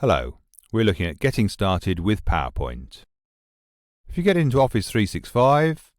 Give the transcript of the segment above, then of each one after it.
Hello, we're looking at getting started with PowerPoint. If you get into Office 365,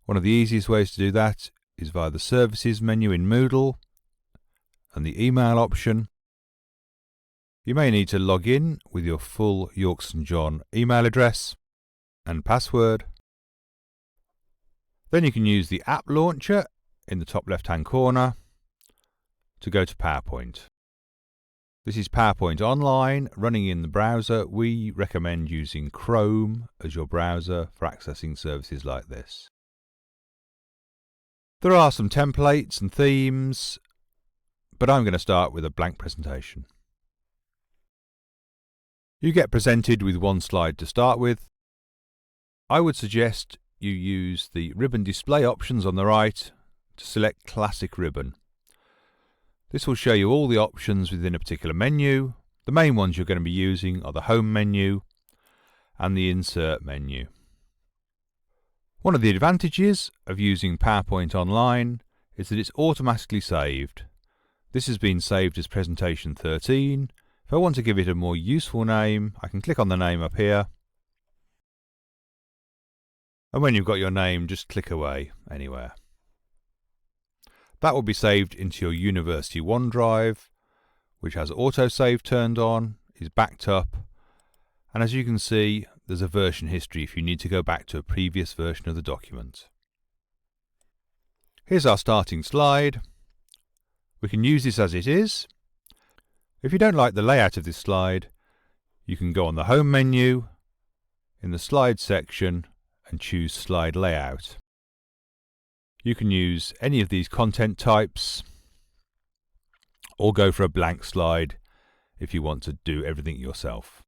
one of the easiest ways to do that is via the Services menu in Moodle and the Email option. You may need to log in with your full Yorks & John email address and password. Then you can use the App Launcher in the top left-hand corner to go to PowerPoint. This is PowerPoint Online running in the browser. We recommend using Chrome as your browser for accessing services like this. There are some templates and themes, but I'm going to start with a blank presentation. You get presented with one slide to start with. I would suggest you use the ribbon display options on the right to select Classic Ribbon. This will show you all the options within a particular menu. The main ones you're going to be using are the Home menu and the Insert menu. One of the advantages of using PowerPoint Online is that it's automatically saved. This has been saved as Presentation 13. If I want to give it a more useful name, I can click on the name up here. And when you've got your name, just click away anywhere. That will be saved into your University OneDrive, which has autosave turned on, is backed up, and as you can see, there's a version history if you need to go back to a previous version of the document. Here's our starting slide. We can use this as it is. If you don't like the layout of this slide, you can go on the Home menu, in the Slide section, and choose Slide Layout. You can use any of these content types or go for a blank slide if you want to do everything yourself.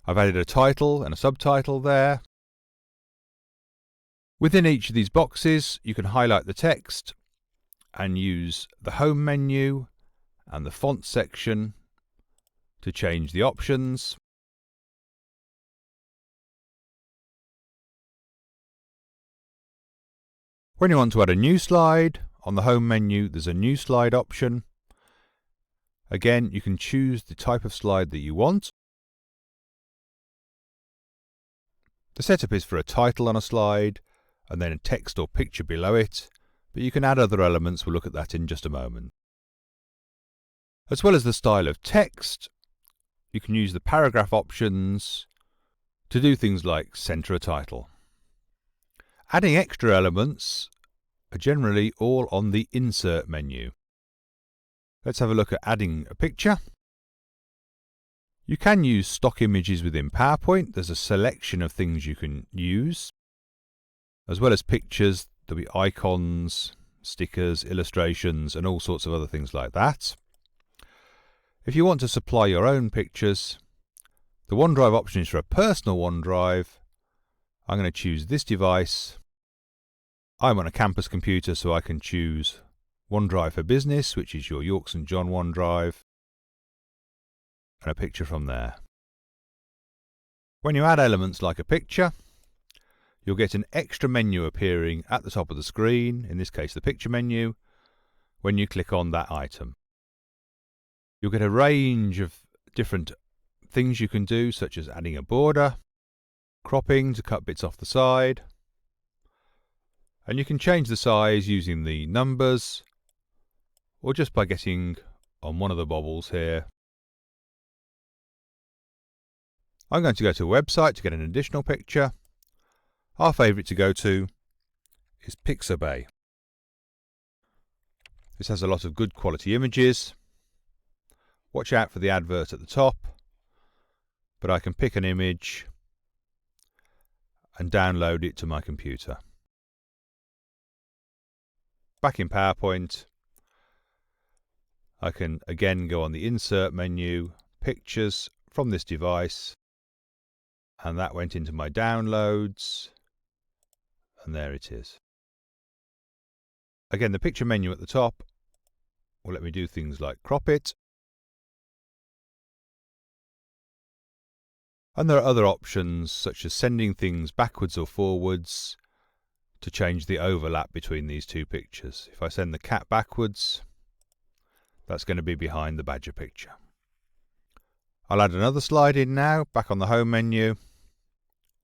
I've added a title and a subtitle there. Within each of these boxes you can highlight the text and use the Home menu and the Font section to change the options. When you want to add a new slide, on the Home menu there's a New Slide option. Again, you can choose the type of slide that you want. The setup is for a title on a slide and then a text or picture below it, but you can add other elements. We'll look at that in just a moment. As well as the style of text, you can use the paragraph options to do things like center a title. Adding extra elements are generally all on the Insert menu. Let's have a look at adding a picture. You can use stock images within PowerPoint. There's a selection of things you can use. As well as pictures, there'll be icons, stickers, illustrations, and all sorts of other things like that. If you want to supply your own pictures, the OneDrive option is for a personal OneDrive. I'm going to choose this device. I'm on a campus computer, so I can choose OneDrive for Business, which is your Yorks & John OneDrive, and a picture from there. When you add elements like a picture, you'll get an extra menu appearing at the top of the screen, in this case the picture menu, when you click on that item. You'll get a range of different things you can do, such as adding a border, cropping to cut bits off the side, and you can change the size using the numbers or just by getting on one of the bobbles here. I'm going to go to a website to get an additional picture. Our favourite to go to is Pixabay. This has a lot of good quality images. Watch out for the advert at the top, but I can pick an image and download it to my computer. Back in PowerPoint, I can again go on the Insert menu, Pictures from this device, and that went into my downloads, and there it is. Again, the picture menu at the top will let me do things like crop it. And there are other options such as sending things backwards or forwards to change the overlap between these two pictures. If I send the cat backwards, that's going to be behind the badger picture. I'll add another slide in now, back on the home menu,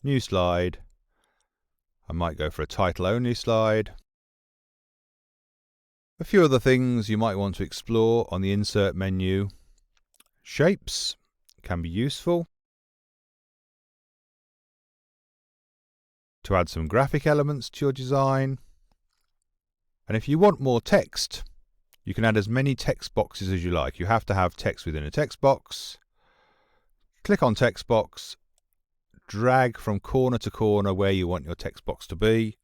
new slide. I might go for a title only slide. A few other things you might want to explore on the insert menu. Shapes can be useful to add some graphic elements to your design. And if you want more text, you can add as many text boxes as you like. You have to have text within a text box. Click on text box, drag from corner to corner where you want your text box to be.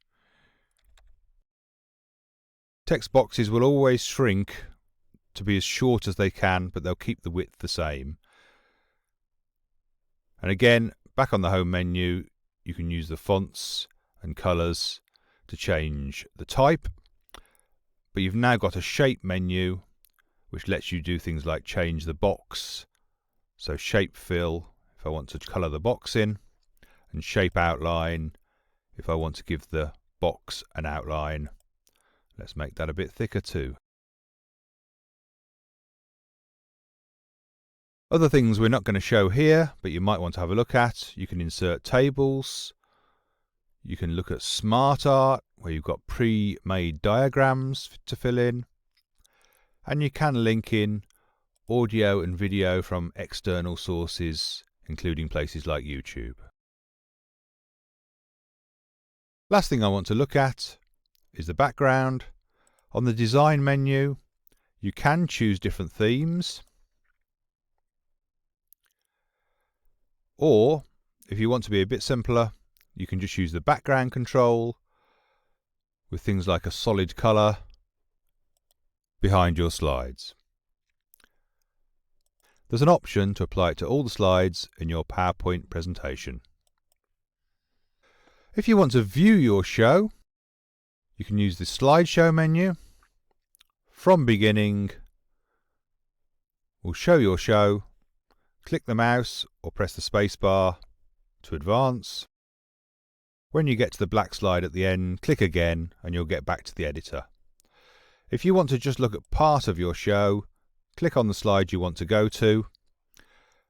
Text boxes will always shrink to be as short as they can, but they'll keep the width the same. And again, back on the home menu, you can use the fonts and colours to change the type. But you've now got a shape menu which lets you do things like change the box. So shape fill if I want to colour the box in, and shape outline if I want to give the box an outline. Let's make that a bit thicker too. Other things we're not going to show here, but you might want to have a look at. You can insert tables. You can look at smart art, where you've got pre-made diagrams to fill in. And you can link in audio and video from external sources, including places like YouTube. Last thing I want to look at is the background. On the design menu, you can choose different themes. Or, if you want to be a bit simpler, you can just use the background control with things like a solid colour behind your slides. There's an option to apply it to all the slides in your PowerPoint presentation. If you want to view your show, you can use the slideshow menu. From beginning, we'll show your show. Click the mouse or press the space bar to advance. When you get to the black slide at the end, click again and you'll get back to the editor. If you want to just look at part of your show, click on the slide you want to go to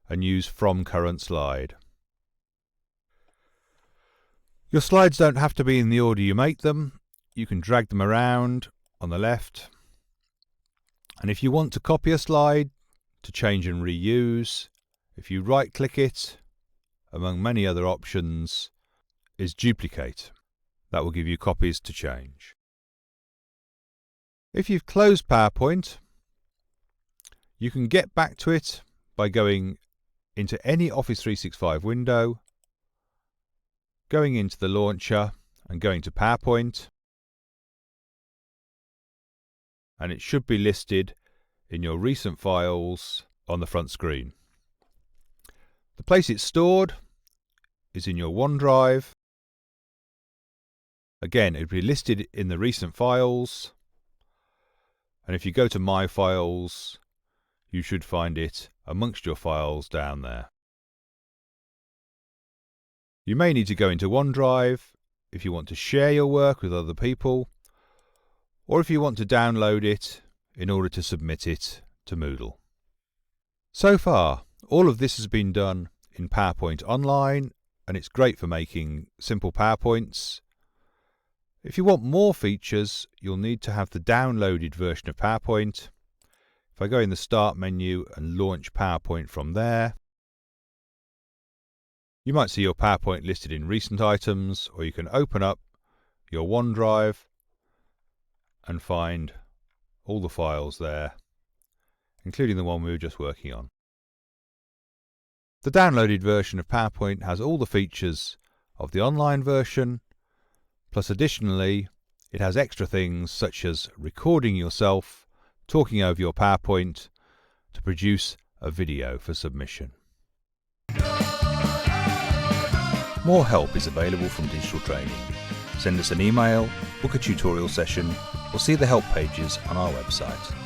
and use From Current Slide. Your slides don't have to be in the order you make them. You can drag them around on the left. And if you want to copy a slide to change and reuse, if you right-click it, among many other options, is duplicate. That will give you copies to change. If you've closed PowerPoint, you can get back to it by going into any Office 365 window, going into the launcher and going to PowerPoint, and it should be listed in your recent files on the front screen. The place it's stored is in your OneDrive. Again, it will be listed in the recent files, and if you go to My Files, you should find it amongst your files down there. You may need to go into OneDrive if you want to share your work with other people, or if you want to download it in order to submit it to Moodle. So far, all of this has been done in PowerPoint Online, and it's great for making simple PowerPoints. If you want more features, you'll need to have the downloaded version of PowerPoint. If I go in the Start menu and launch PowerPoint from there, you might see your PowerPoint listed in Recent Items, or you can open up your OneDrive and find all the files there, including the one we were just working on. The downloaded version of PowerPoint has all the features of the online version, plus additionally it has extra things such as recording yourself talking over your PowerPoint to produce a video for submission. More help is available from Digital Training. Send us an email, book a tutorial session, or see the help pages on our website.